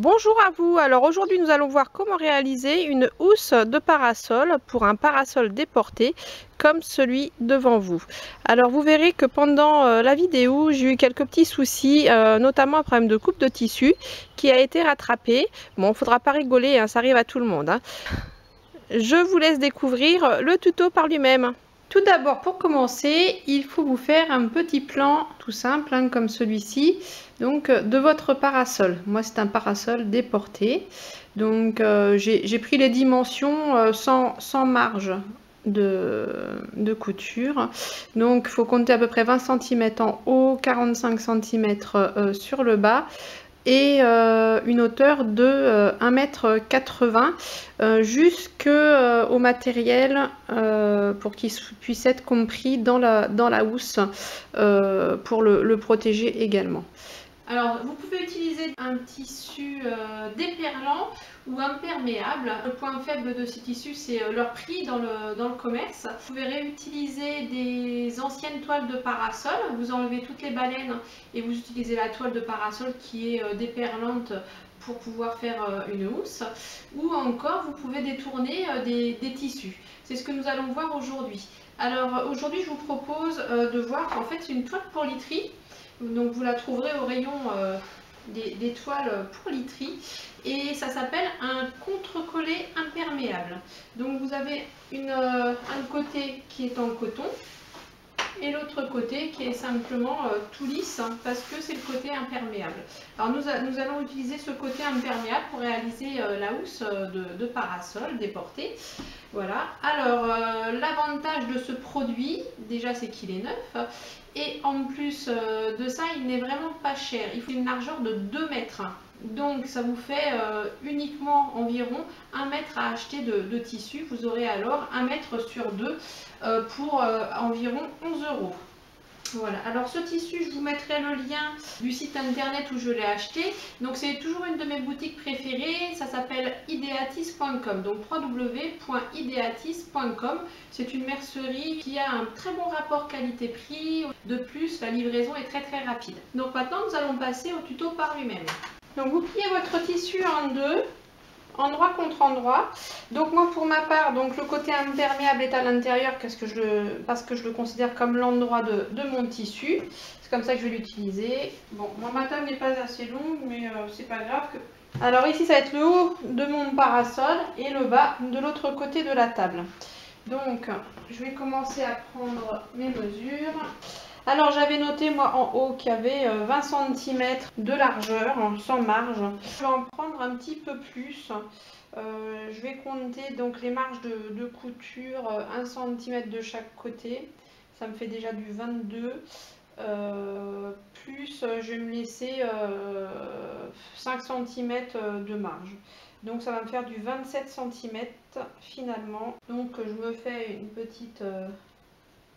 Bonjour à vous, alors aujourd'hui nous allons voir comment réaliser une housse de parasol pour un parasol déporté comme celui devant vous. Alors vous verrez que pendant la vidéo j'ai eu quelques petits soucis, notamment un problème de coupe de tissu qui a été rattrapé. Bon, il ne faudra pas rigoler, hein, ça arrive à tout le monde. Je vous laisse découvrir le tuto par lui-même. Tout d'abord, pour commencer, il faut vous faire un petit plan tout simple, hein, comme celui-ci, donc de votre parasol. Moi, c'est un parasol déporté. Donc, j'ai pris les dimensions sans marge de couture. Donc, il faut compter à peu près 20 cm en haut, 45 cm sur le bas. Et une hauteur de 1,80 m jusqu'au matériel pour qu'il puisse être compris dans la housse pour le protéger également. Alors, vous pouvez utiliser un tissu déperlant ou imperméable. Le point faible de ces tissus, c'est leur prix dans le commerce. Vous pouvez réutiliser des anciennes toiles de parasol. Vous enlevez toutes les baleines et vous utilisez la toile de parasol qui est déperlante pour pouvoir faire une housse. Ou encore, vous pouvez détourner des tissus. C'est ce que nous allons voir aujourd'hui. Alors, aujourd'hui, je vous propose de voir qu'en fait, c'est une toile pour literie. Donc vous la trouverez au rayon des toiles pour literie et ça s'appelle un contre-collé imperméable. Donc vous avez un côté qui est en coton et l'autre côté qui est simplement tout lisse, hein, parce que c'est le côté imperméable. Alors nous allons utiliser ce côté imperméable pour réaliser la housse de parasol déporté. Voilà. Alors l'avantage de ce produit, déjà c'est qu'il est neuf. Et en plus de ça, il n'est vraiment pas cher. Il faut une largeur de 2 mètres. Donc ça vous fait uniquement environ 1 mètre à acheter de tissu. Vous aurez alors 1 mètre sur 2 pour environ 11 €. Voilà, alors ce tissu, je vous mettrai le lien du site internet où je l'ai acheté. Donc c'est toujours une de mes boutiques préférées, ça s'appelle ideatis.com, donc www.ideatis.com. C'est une mercerie qui a un très bon rapport qualité-prix. De plus, la livraison est très rapide. Donc maintenant, nous allons passer au tuto par lui-même. Donc vous pliez votre tissu en deux, endroit contre endroit. Donc moi pour ma part, donc le côté imperméable est à l'intérieur parce que je le considère comme l'endroit de mon tissu. C'est comme ça que je vais l'utiliser. Bon, moi ma table n'est pas assez longue, mais c'est pas grave. Alors ici ça va être le haut de mon parasol et le bas de l'autre côté de la table. Donc je vais commencer à prendre mes mesures. Alors j'avais noté moi en haut qu'il y avait 20 cm de largeur, sans marge. Je vais en prendre un petit peu plus. Je vais compter donc les marges de couture 1 cm de chaque côté. Ça me fait déjà du 22. Plus je vais me laisser 5 cm de marge. Donc ça va me faire du 27 cm finalement. Donc je me fais une petite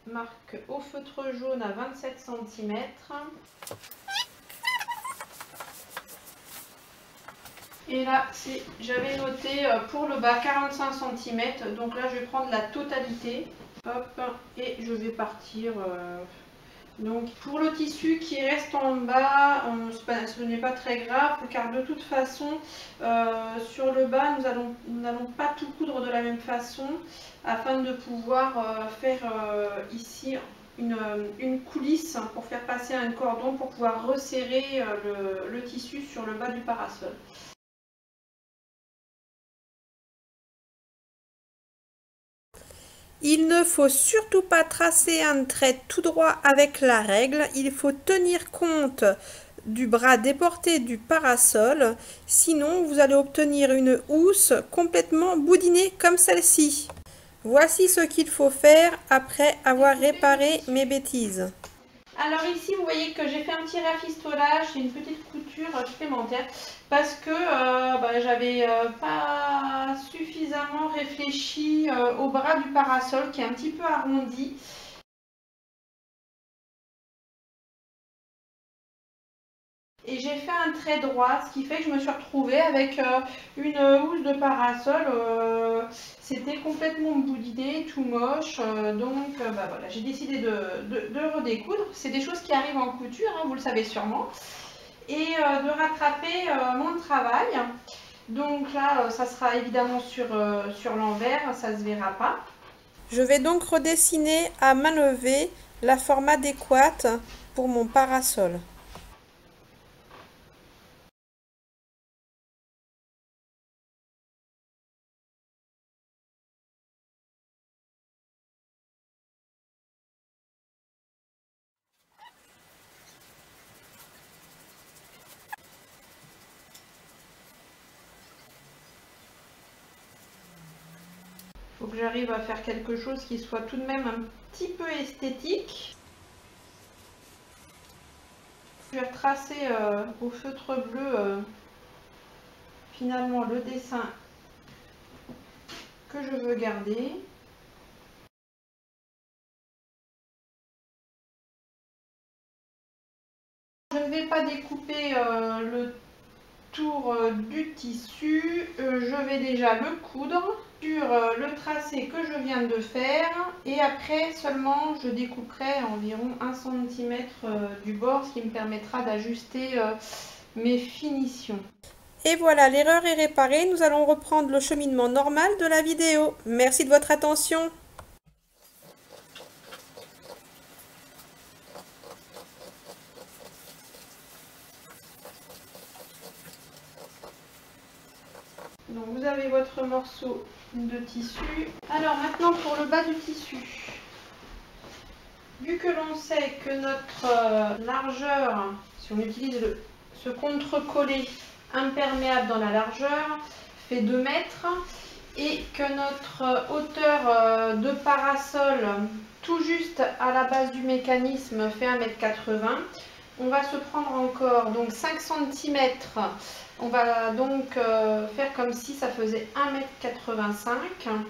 marque au feutre jaune à 27 cm. Et là, j'avais noté pour le bas 45 cm. Donc là, je vais prendre la totalité. Hop, et je vais partir. Donc pour le tissu qui reste en bas, ce n'est pas très grave car de toute façon sur le bas nous n'allons pas tout coudre de la même façon afin de pouvoir faire ici une coulisse pour faire passer un cordon pour pouvoir resserrer le tissu sur le bas du parasol. Il ne faut surtout pas tracer un trait tout droit avec la règle, il faut tenir compte du bras déporté du parasol, sinon vous allez obtenir une housse complètement boudinée comme celle-ci. Voici ce qu'il faut faire après avoir réparé mes bêtises. Alors ici vous voyez que j'ai fait un petit rafistolage, c'est une petite couture supplémentaire parce que j'avais pas suffisamment réfléchi au bras du parasol qui est un petit peu arrondi. Et j'ai fait un trait droit, ce qui fait que je me suis retrouvée avec une housse de parasol. C'était complètement boudiné, tout moche. Donc voilà, j'ai décidé de redécoudre. C'est des choses qui arrivent en couture, hein, vous le savez sûrement. et de rattraper mon travail. Donc là, ça sera évidemment sur l'envers, ça ne se verra pas. Je vais donc redessiner à main levée la forme adéquate pour mon parasol. Il faut que j'arrive à faire quelque chose qui soit tout de même un petit peu esthétique. Je vais retracer au feutre bleu finalement le dessin que je veux garder. Je ne vais pas découper le tour du tissu, je vais déjà le coudre sur le tracé que je viens de faire et après seulement je découperai environ 1 cm du bord, ce qui me permettra d'ajuster mes finitions. Et voilà, l'erreur est réparée, nous allons reprendre le cheminement normal de la vidéo. Merci de votre attention. Donc vous avez votre morceau de tissu. Alors maintenant pour le bas du tissu. Vu que l'on sait que notre largeur, si on utilise ce contre-collé imperméable dans la largeur, fait 2 mètres et que notre hauteur de parasol tout juste à la base du mécanisme fait 1,80 m, on va se prendre encore donc 5 cm. On va donc faire comme si ça faisait 1,85 m.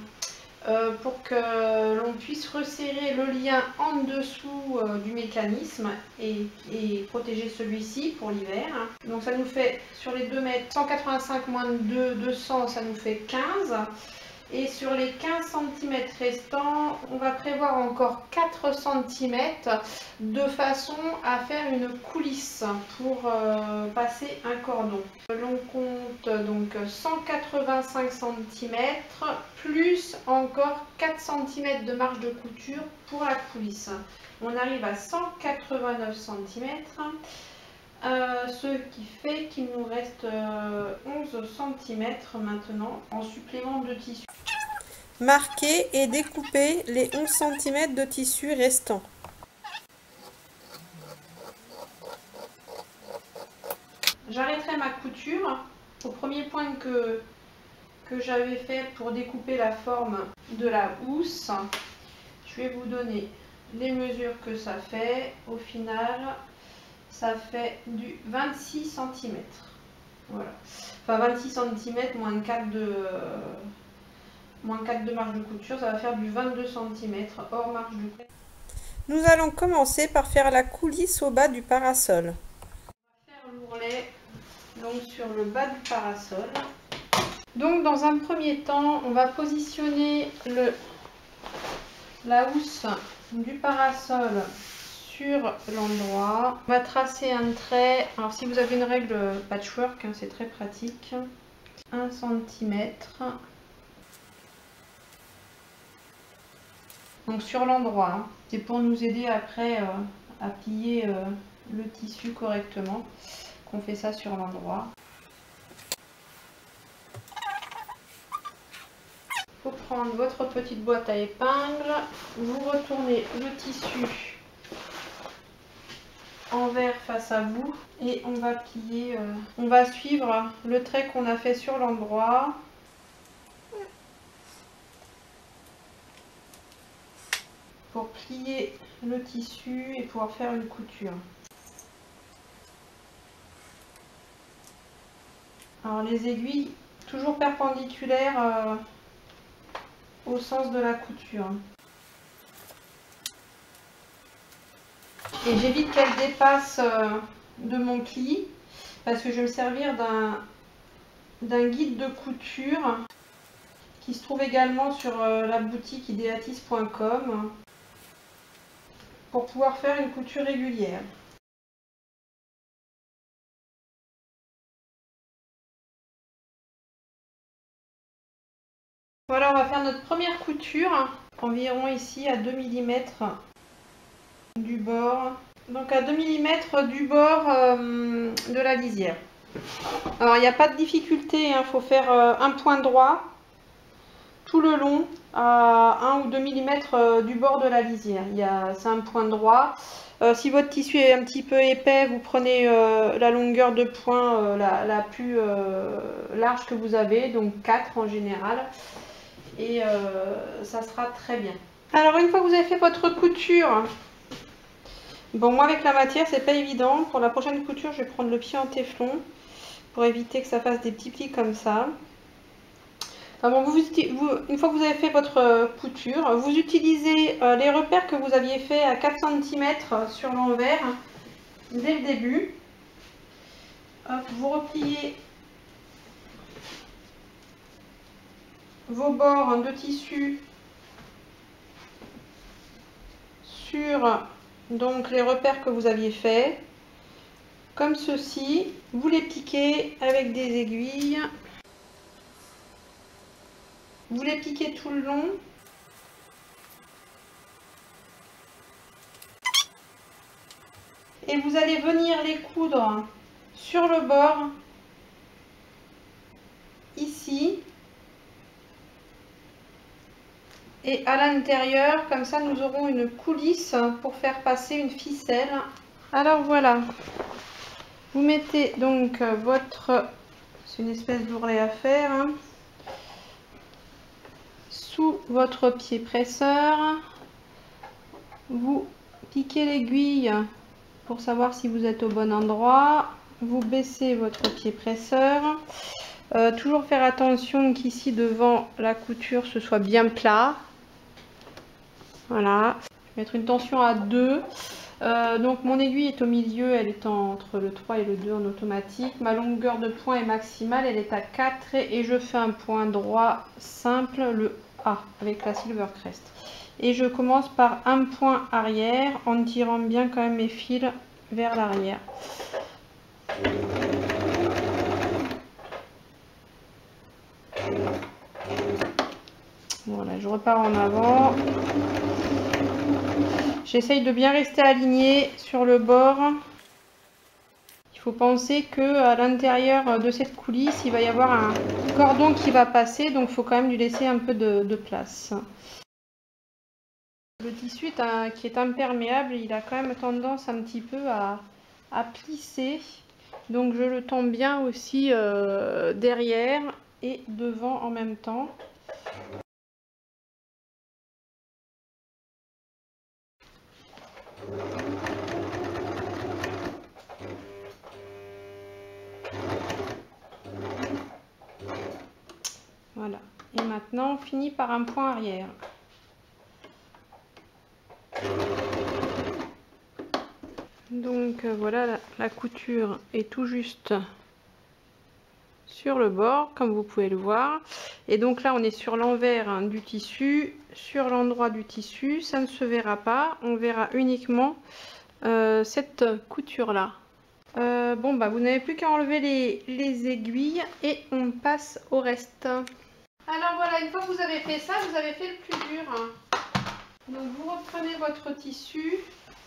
Pour que l'on puisse resserrer le lien en dessous du mécanisme et protéger celui-ci pour l'hiver. Donc ça nous fait sur les 2 mètres, 185 moins 200, ça nous fait 15. Et sur les 15 cm restants, on va prévoir encore 4 cm de façon à faire une coulisse pour passer un cordon. L'on compte donc 185 cm plus encore 4 cm de marge de couture pour la coulisse. On arrive à 189 cm. Ce qui fait qu'il nous reste 11 cm maintenant en supplément de tissu. Marquez et découpez les 11 cm de tissu restants. J'arrêterai ma couture au premier point que j'avais fait pour découper la forme de la housse. Je vais vous donner les mesures que ça fait. Au final, ça fait du 26 cm. Voilà. Enfin 26 cm moins 4 de marge de couture, ça va faire du 22 cm hors marge de couture. Nous allons commencer par faire la coulisse au bas du parasol. On va faire l'ourlet donc sur le bas du parasol. Donc dans un premier temps, on va positionner la housse du parasol sur l'endroit. On va tracer un trait. Alors si vous avez une règle patchwork, hein, c'est très pratique. 1 cm. Donc sur l'endroit, hein. C'est pour nous aider après à plier le tissu correctement qu'on fait ça sur l'endroit. Il faut prendre votre petite boîte à épingles, vous retournez le tissu envers face à vous et on va plier, on va suivre le trait qu'on a fait sur l'endroit. Pour plier le tissu et pouvoir faire une couture. Alors les aiguilles toujours perpendiculaires au sens de la couture. Et j'évite qu'elle dépasse de mon pli parce que je vais me servir d'un guide de couture qui se trouve également sur la boutique ideatis.com pour pouvoir faire une couture régulière. Voilà, on va faire notre première couture, environ ici à 2 mm du bord. Donc à 2 mm du bord de la lisière. Alors il n'y a pas de difficulté, il faut faire un point droit tout le long à 1 ou 2 mm du bord de la lisière. C'est un point droit. Si votre tissu est un petit peu épais, vous prenez la longueur de point la plus large que vous avez, donc 4 en général, et ça sera très bien. Alors une fois que vous avez fait votre couture, bon, moi avec la matière c'est pas évident. Pour la prochaine couture, je vais prendre le pied en téflon pour éviter que ça fasse des petits plis comme ça. Enfin bon, une fois que vous avez fait votre couture, vous utilisez les repères que vous aviez fait à 4 cm sur l'envers dès le début. Hop, vous repliez vos bords de tissu sur donc les repères que vous aviez fait, comme ceci. Vous les piquez avec des aiguilles. Vous les piquez tout le long. Et vous allez venir les coudre sur le bord, ici. Et à l'intérieur, comme ça, nous aurons une coulisse pour faire passer une ficelle. Alors voilà. Vous mettez donc votre... C'est une espèce d'ourlet à faire. Hein, sous votre pied presseur. Vous piquez l'aiguille pour savoir si vous êtes au bon endroit. Vous baissez votre pied presseur. Toujours faire attention qu'ici devant la couture ce soit bien plat. Voilà. Je vais mettre une tension à 2. Donc mon aiguille est au milieu, elle est entre le 3 et le 2 en automatique. Ma longueur de point est maximale, elle est à 4 et je fais un point droit simple, le A, avec la Silver Crest. Et je commence par un point arrière en tirant bien quand même mes fils vers l'arrière. Voilà, je repars en avant. J'essaye de bien rester aligné sur le bord. Il faut penser que à l'intérieur de cette coulisse, il va y avoir un cordon qui va passer, donc il faut quand même lui laisser un peu de place. Le tissu qui est imperméable, il a quand même tendance un petit peu à plisser. Donc je le tends bien aussi derrière et devant en même temps. Voilà. Et maintenant, on finit par un point arrière. Donc voilà, la couture est tout juste sur le bord, comme vous pouvez le voir. Et donc là, on est sur l'envers du tissu. Sur l'endroit du tissu, ça ne se verra pas. On verra uniquement cette couture-là. Bon, bah, vous n'avez plus qu'à enlever les aiguilles et on passe au reste. Alors voilà, une fois que vous avez fait ça, vous avez fait le plus dur. Donc vous reprenez votre tissu,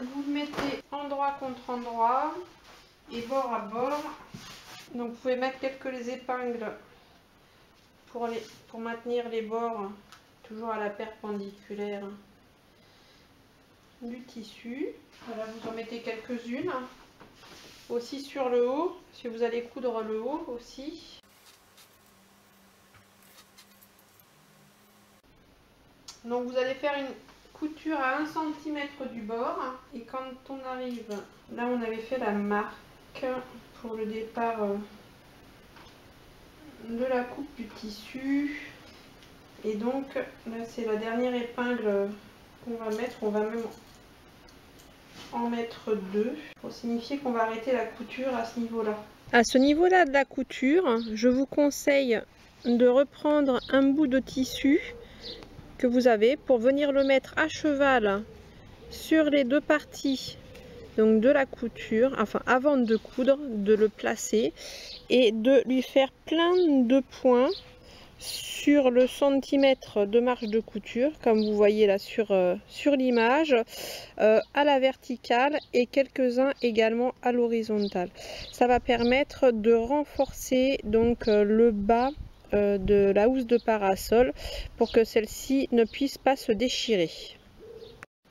vous le mettez endroit contre endroit et bord à bord. Donc vous pouvez mettre quelques épingles pour maintenir les bords toujours à la perpendiculaire du tissu. Voilà, vous en mettez quelques-unes. Aussi sur le haut, si vous allez coudre le haut aussi. Donc vous allez faire une couture à 1 cm du bord. Et quand on arrive, là on avait fait la marque pour le départ de la coupe du tissu. Et donc là c'est la dernière épingle qu'on va mettre. On va même en mettre 2 pour signifier qu'on va arrêter la couture à ce niveau-là. À ce niveau-là de la couture, je vous conseille de reprendre un bout de tissu que vous avez pour venir le mettre à cheval sur les deux parties donc de la couture, enfin avant de coudre, de le placer et de lui faire plein de points sur le centimètre de marge de couture, comme vous voyez là sur l'image, à la verticale et quelques-uns également à l'horizontale. Ça va permettre de renforcer donc le bas de la housse de parasol pour que celle-ci ne puisse pas se déchirer.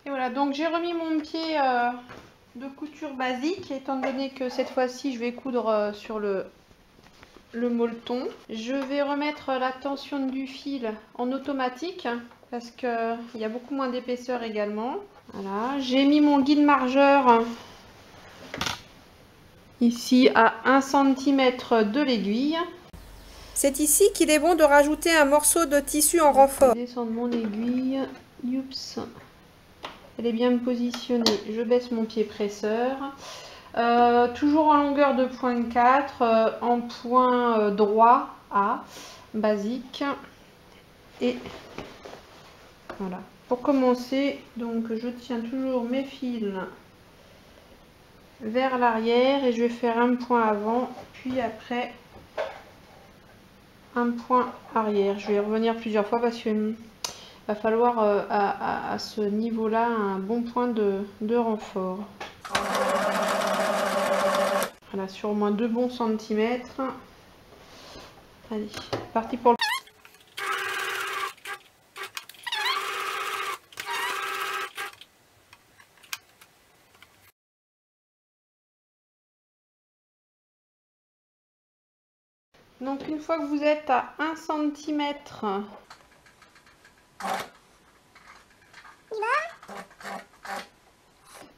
Et voilà, donc j'ai remis mon pied de couture basique, étant donné que cette fois-ci je vais coudre sur le molleton. Je vais remettre la tension du fil en automatique parce qu'il y a beaucoup moins d'épaisseur également. Voilà, j'ai mis mon guide margeur ici à 1 cm de l'aiguille. C'est ici qu'il est bon de rajouter un morceau de tissu en renfort. Je descends mon aiguille. Youps. Elle est bien positionnée. Je baisse mon pied presseur. Toujours en longueur de 0,4, en point droit A, basique. Et voilà. Pour commencer, donc je tiens toujours mes fils vers l'arrière et je vais faire un point avant, puis après un point arrière. Je vais revenir plusieurs fois parce qu'il va falloir à ce niveau-là un bon point de renfort. Voilà, sur au moins 2 bons centimètres. Allez, parti pour le... Donc une fois que vous êtes à 1 cm,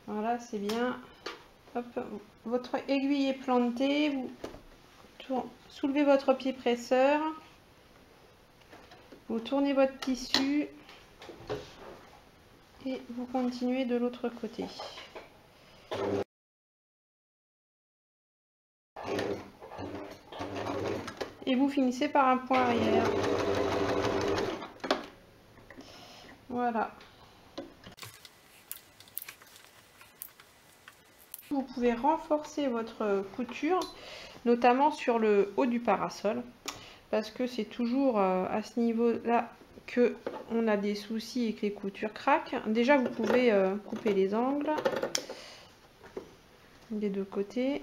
voilà, c'est bien. Hop, votre aiguille est plantée, vous soulevez votre pied presseur, vous tournez votre tissu et vous continuez de l'autre côté. Et vous finissez par un point arrière. Voilà. Vous pouvez renforcer votre couture, notamment sur le haut du parasol, parce que c'est toujours à ce niveau-là que on a des soucis et que les coutures craquent. Déjà, vous pouvez couper les angles des deux côtés.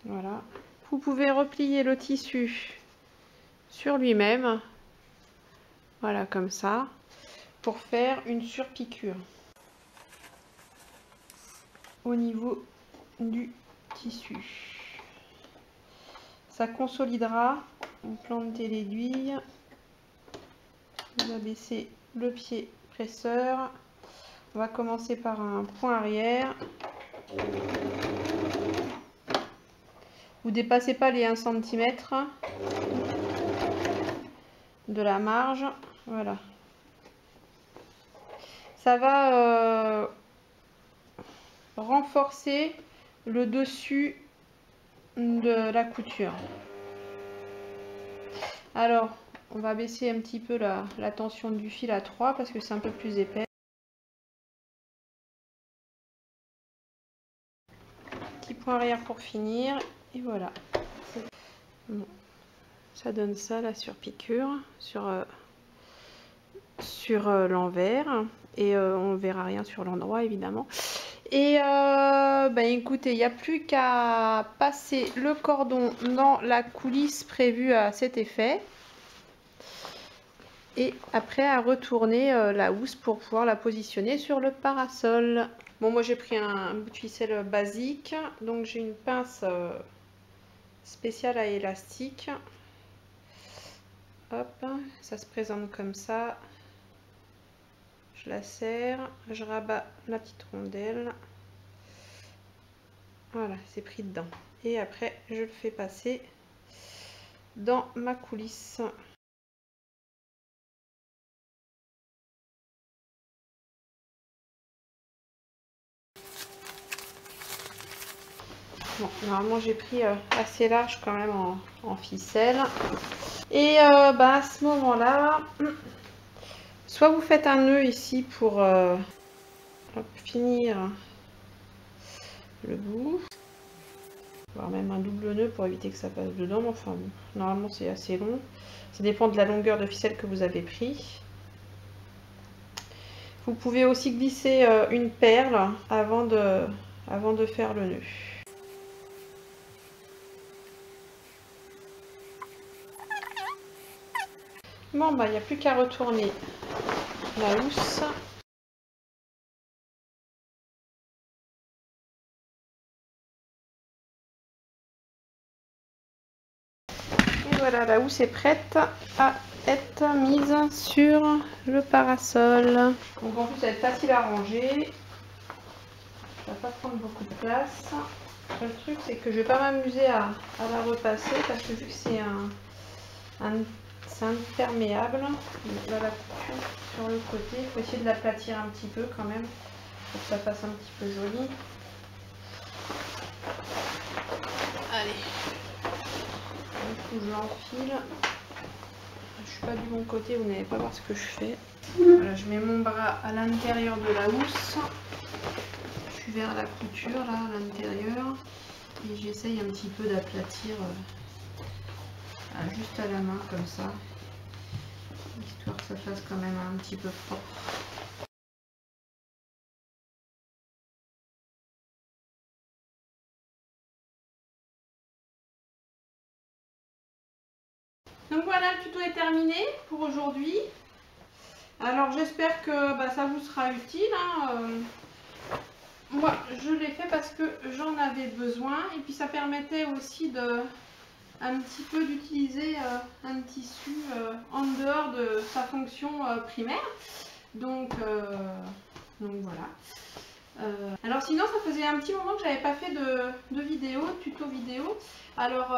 Voilà. Vous pouvez replier le tissu sur lui-même, voilà, comme ça, pour faire une surpiqûre au niveau du tissu. Ça consolidera. Vous plantez l'aiguille, vous abaissez le pied presseur. On va commencer par un point arrière. Vous dépassez pas les 1 cm de la marge. Voilà. Ça va renforcer le dessus de la couture. Alors, on va baisser un petit peu la tension du fil à 3 parce que c'est un peu plus épais. Petit point arrière pour finir. Et voilà. Bon. Ça donne ça, la surpiqûre sur l'envers. Et on verra rien sur l'endroit, évidemment. Et écoutez, il n'y a plus qu'à passer le cordon dans la coulisse prévue à cet effet. Et après à retourner la housse pour pouvoir la positionner sur le parasol. Bon, moi j'ai pris un bout de ficelle basique, donc j'ai une pince spéciale à élastique. Hop, ça se présente comme ça. Je la serre, je rabats la petite rondelle. Voilà, c'est pris dedans. Et après, je le fais passer dans ma coulisse. Bon, normalement j'ai pris assez large quand même en ficelle. Et à ce moment-là, soit vous faites un nœud ici pour finir le bout. voire même un double nœud pour éviter que ça passe dedans. Mais enfin, bon, normalement c'est assez long. Ça dépend de la longueur de ficelle que vous avez pris. Vous pouvez aussi glisser une perle avant de faire le nœud. Bon, bah, il n'y a plus qu'à retourner la housse. Et voilà, la housse est prête à être mise sur le parasol. Donc en plus, ça va être facile à ranger. Ça va pas prendre beaucoup de place. Le truc, c'est que je vais pas m'amuser à la repasser parce que vu que c'est c'est imperméable, là la couture sur le côté, il faut essayer de l'aplatir un petit peu quand même pour que ça fasse un petit peu joli. Allez, du coup je l'enfile. Je suis pas du bon côté, vous n'allez pas voir ce que je fais. Voilà, je mets mon bras à l'intérieur de la housse. Je suis vers la couture là à l'intérieur et j'essaye un petit peu d'aplatir juste à la main comme ça, histoire que ça fasse quand même un petit peu propre. Donc voilà, le tuto est terminé pour aujourd'hui. Alors j'espère que ça vous sera utile. Moi je l'ai fait parce que j'en avais besoin et puis ça permettait aussi un petit peu d'utiliser un tissu en dehors de sa fonction primaire. Donc voilà. Alors sinon ça faisait un petit moment que j'avais pas fait de vidéo, de tuto vidéo. Alors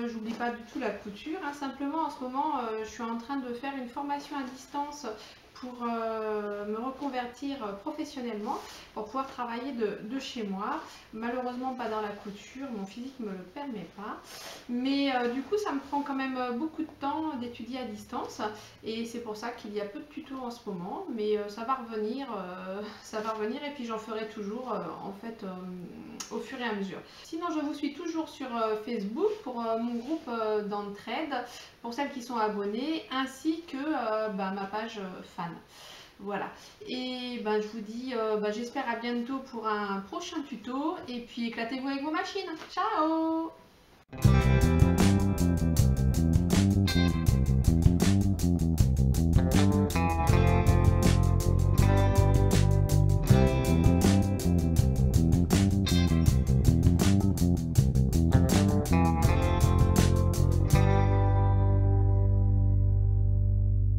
j'oublie pas du tout la couture, simplement en ce moment je suis en train de faire une formation à distance pour me reconvertir professionnellement, pour pouvoir travailler de chez moi. Malheureusement pas dans la couture, mon physique ne me le permet pas. Mais du coup ça me prend quand même beaucoup de temps d'étudier à distance. Et c'est pour ça qu'il y a peu de tutos en ce moment. Mais ça va revenir et puis j'en ferai toujours en fait au fur et à mesure. Sinon je vous suis toujours sur Facebook pour mon groupe d'entraide, pour celles qui sont abonnées, ainsi que ma page fan. Voilà, et je vous dis, j'espère à bientôt pour un prochain tuto, et puis éclatez-vous avec vos machines. Ciao!